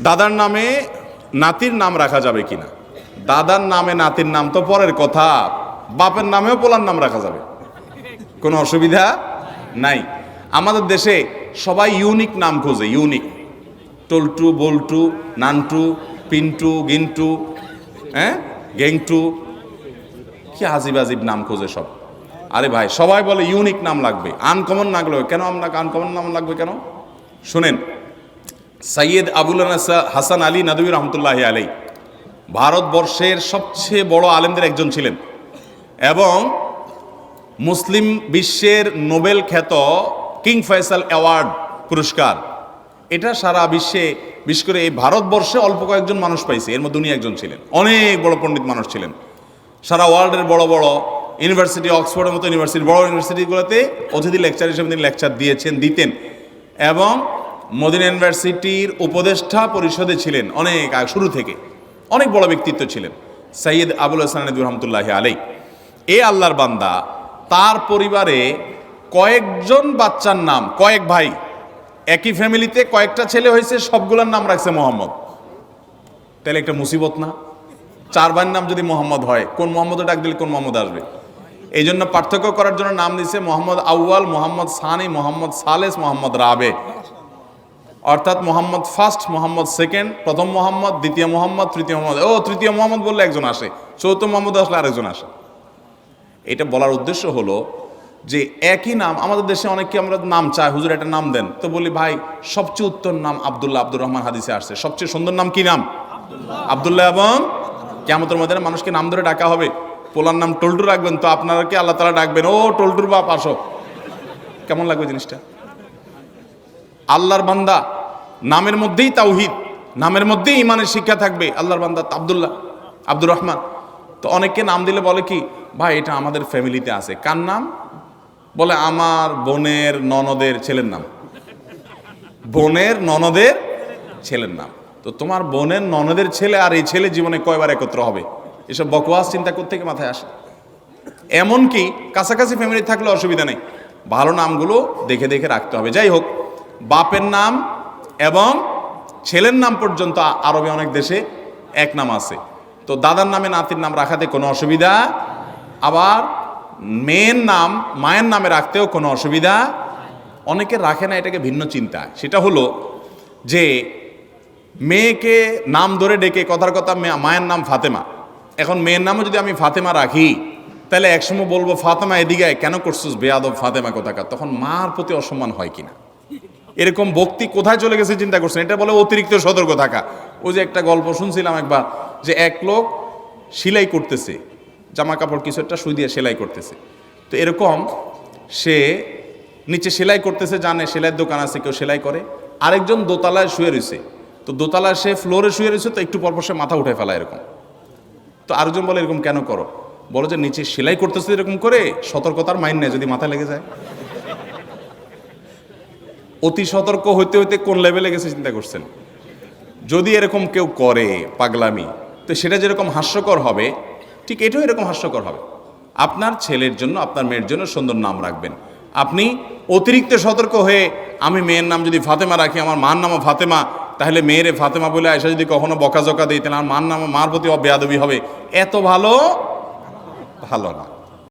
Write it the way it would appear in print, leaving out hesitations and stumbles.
দাদার নামে নাতির নাম রাখা যাবে কিনা? দাদার নামে নাতির নাম তো পরের কথা, বাপের নামেও পোলার নাম রাখা যাবে, কোনো অসুবিধা নাই। আমাদের দেশে সবাই ইউনিক নাম খোঁজে, ইউনিক, টল্টু, বল্টু, নান্টু, পিন্টু, গিন্টু, গেংটু, কি আজিব আজিব নাম খোঁজে সব। আরে ভাই, সবাই বলে ইউনিক নাম লাগবে, আনকমন নাম লাগবে। কেন আপনাকে আনকমন নাম লাগবে কেন? শুনেন, সৈয়দ আবুল হাসান আলী নদভী রহমতুল্লাহ আলাই ভারতবর্ষের সবচেয়ে বড় আলেমদের একজন ছিলেন এবং মুসলিম বিশ্বের নোবেল খ্যাত কিং ফয়সাল অ্যাওয়ার্ড পুরস্কার, এটা সারা বিশ্বে, বিশেষ করে এই ভারতবর্ষে অল্প কয়েকজন মানুষ পাইছে, এর মধ্যে উনি একজন ছিলেন। অনেক বড় পণ্ডিত মানুষ ছিলেন, সারা ওয়ার্ল্ডের বড় বড় ইউনিভার্সিটি, অক্সফোর্ডের মতো ইউনিভার্সিটি, বড় ইউনিভার্সিটিগুলোতে অতিথি লেকচার হিসেবে তিনি লেকচার দিতেন এবং মদিনা ইউনিভার্সিটির উপদেষ্টা পরিষদে ছিলেন অনেক শুরু থেকে, অনেক বড় ব্যক্তিত্ব ছিলেন সৈয়দ আবুল হাসান নদভী রহমতুল্লাহ আলাই। এ আল্লাহর বান্দা, তার পরিবারে কয়েকজন বাচ্চার নাম, কয়েক ভাই, একই ফ্যামিলিতে কয়েকটা ছেলে হয়েছে, সবগুলোর নাম রাখছে মোহাম্মদ। তাহলে একটা মুসিবত না? 4 ভাইয়ের নাম যদি মোহাম্মদ হয়, কোন মোহাম্মদ ডাক দিলে কোন মোহাম্মদ আসবে? এই জন্য পার্থক্য করার জন্য নাম দিয়েছে মোহাম্মদ আউয়াল, মোহাম্মদ সানি, মোহাম্মদ সালেস, মোহাম্মদ রাবে। অর্থাৎ মোহাম্মদ ফার্স্ট, মোহাম্মদ সেকেন্ড, প্রথম মোহাম্মদ, দ্বিতীয় মোহাম্মদ, তৃতীয় মোহাম্মদ। তৃতীয় মোহাম্মদ বললে একজন আসে, চৌথ মোহাম্মদ আসলে আরেকজন আসে। এটা বলার উদ্দেশ্য হলো যে একই নাম আমাদের দেশে অনেকে আমরা নাম চাই, হুজুর একটা নাম দেন, তো বলি ভাই সবচেয়ে উত্তম নাম আব্দুল্লাহ, আব্দুর রহমান হাদিসে আসছে। সবচেয়ে সুন্দর নাম কি নাম? আব্দুল্লাহ। এবং কিয়ামতের ময়দানে মানুষকে নাম ধরে ডাকা হবে। পোলার নাম টল্টু রাখবেন, তো আপনারা কি আল্লাহ তাআলা ডাকবেন, ও টল্টুর বাপ আসো? কেমন লাগবে জিনিসটা? আল্লাহর বান্দা, নামের মধ্যেই তাওহীদ, নামের মধ্যেই ইমানের শিক্ষা থাকবে। আল্লাহর বান্দা আব্দুল্লাহ, আব্দুর রহমান। তো অনেককে নাম দিলে বলে কি, ভাই এটা আমাদের ফ্যামিলিতে আছে। কার নাম? বলে আমার বোনের ননদের ছেলের নাম। বোনের ননদের ছেলের নাম। তো তোমার বোনের ননদের ছেলে আর এই ছেলে জীবনে কয়বার একত্র হবে? এসব বকওয়াস চিন্তা করতে থেকে মাথায় আসে। এমনকি কাছাকাছি ফ্যামিলি থাকলে অসুবিধা নেই, ভালো নামগুলো দেখে দেখে রাখতে হবে। যাই হোক, বাপের নাম এবং ছেলের নাম পর্যন্ত আরবে অনেক দেশে এক নাম আছে। তো দাদার নামে নাতির নাম রাখাতে কোনো অসুবিধা, আবার মেয়ের নাম মায়ের নামে রাখতেও কোনো অসুবিধা। অনেকে রাখে না, এটাকে ভিন্ন চিন্তা। সেটা হলো যে মেয়েকে নাম ধরে ডেকে, কথার কথা মায়ের নাম ফাতেমা, এখন মেয়ের নামও যদি আমি ফাতেমা রাখি, তাহলে একসময় বলবো ফাতেমা এদিকে কেন করছিস বেয়াদব ফাতেমা কোথাকার, তখন মার প্রতি অসম্মান হয় কিনা? এরকম ভক্তি কোথায় চলে গেছে চিন্তা করছেন? এটা বলে অতিরিক্ত সতর্ক থাকা। ওই যে একটা গল্প শুনছিলাম একবার, যে এক লোক সেলাই করতেছে, জামা কাপড় কিছু একটা সুই দিয়ে সেলাই করতেছে। তো এরকম সে নিচে সেলাই করতেছে, জানে সেলাইয়ের দোকান আছে, কেউ সেলাই করে। আরেকজন দোতলায় শুয়ে রয়েছে, তো দোতলায় সে ফ্লোরে শুয়ে রয়েছে, তো একটু পরপর সে মাথা উঠে ফেলা এরকম। তো আরেকজন বলে এরকম কেন করো? বলো যে নিচে সেলাই করতেছে এরকম করে, সতর্কতার মাইন নেই, যদি মাথা লেগে যায়। অতি সতর্ক হইতে হইতে কোন লেভেলে গেছে চিন্তা করছেন? যদি এরকম কেউ করে পাগলামি, তো সেটা যেরকম হাস্যকর হবে, ঠিক এটাও এরকম হাস্যকর হবে। আপনার ছেলের জন্য, আপনার মেয়ের জন্য সুন্দর নাম রাখবেন। আপনি অতিরিক্ত সতর্ক হয়ে, আমি মেয়ের নাম যদি ফাতেমা রাখি, আমার মার নামও ফাতেমা, তাহলে মেয়েরে ফাতেমা বলে আয়সা যদি কখনো বকাঝকা দিই, তাহলে আমার মার প্রতি বেয়াদবি হবে। এত ভালো না।